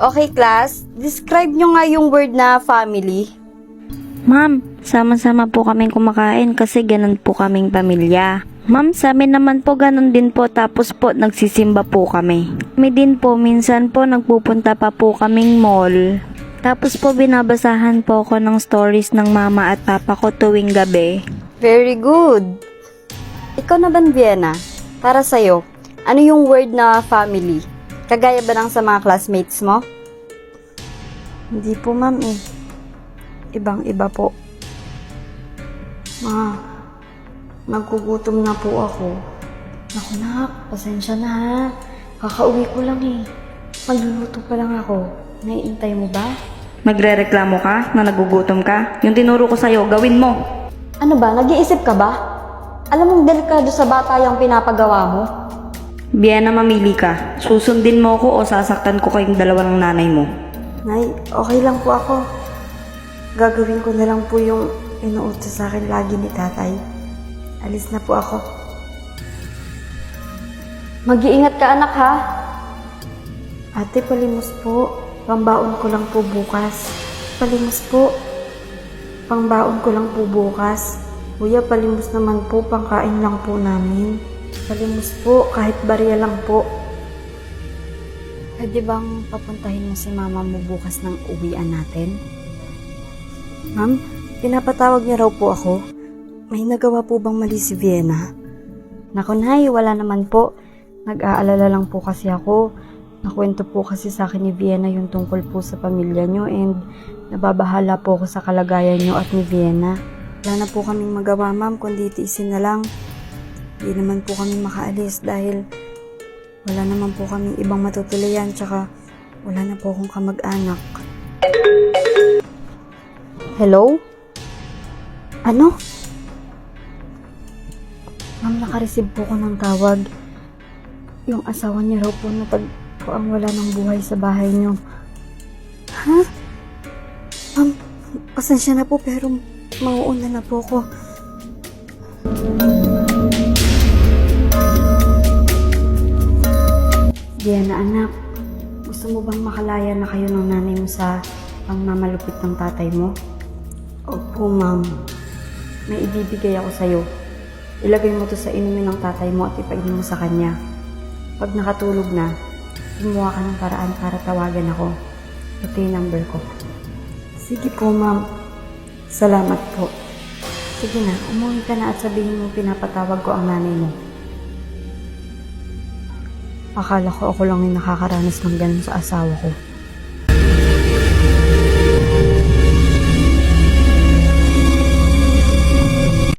Okay, class. Describe nyo nga yung word na family. Ma'am, sama-sama po kaming kumakain kasi ganun po kaming pamilya. Ma'am, sa amin naman po ganun din po tapos po nagsisimba po kami. Kami din po, minsan po nagpupunta pa po kaming mall. Tapos po binabasahan po ako ng stories ng mama at papa ko tuwing gabi. Very good. Ikaw naman, Vienna. Para sa'yo, ano yung word na family? Kagaya ba ng sa mga classmates mo? Hindi po, ma'am eh. Ibang-iba po. Naggugutom na po ako. Naku nak, pasensya na ha. Kakauwi ko lang eh. Magluluto pa lang ako. Naiintay mo ba? Magrereklamo ka na nagugutom ka? Yung tinuro ko sa'yo, gawin mo. Ano ba, nag-iisip ka ba? Alam mong delikado sa bata yung pinapagawa mo? Vienna, mamili ka. Susundin mo ko o sasaktan ko kayong dalawa ng nanay mo. Nay, okay lang po ako. Gagawin ko na lang po yung inuutos sa akin lagi ni tatay. Alis na po ako. Mag-iingat ka anak ha. Ate, palimos po. Pambaon ko lang po bukas. Palimos po. Pangbaon ko lang po bukas. Kuya, palimos naman po. Pangkain lang po namin. Palimos po. Kahit barya lang po. Pwede bang papuntahin mo si mama mo bukas ng uwian natin? Ma'am, pinapatawag niya raw po ako. May nagawa po bang mali si Vienna? Naku nay, wala naman po. Nag-aalala lang po kasi ako. Nakwento po kasi sa akin ni Vienna yung tungkol po sa pamilya nyo and nababahala po ako sa kalagayan nyo at ni Vienna. Wala na po kaming magawa ma'am, kundi tiisin na lang. Hindi naman po kami makaalis dahil wala naman po kaming ibang matutuloyan tsaka wala na po akong kamag-anak. Hello? Ano? Ma'am, nakareceive po ko ng tawag. Yung asawa niya raw po ang wala ng buhay sa bahay niyo. Ha? Ma'am, pasensya na po pero mauuna na po ako. Diana anak, gusto mo bang makalaya na kayo ng nanay mo sa pangmamalupit ng tatay mo? Opo ma'am, may ibibigay ako sa'yo. Ilagay mo to sa inumin ng tatay mo at ipainom mo sa kanya. Pag nakatulog na, gumawa ka ng paraan para tawagan ako. Ito yung number ko. Sige po, ma'am. Salamat po. Sige na, umuwi ka na at sabihin mo pinapatawag ko ang nanay mo. Akala ko ako lang yung nakakaranas ng ganun sa asawa ko.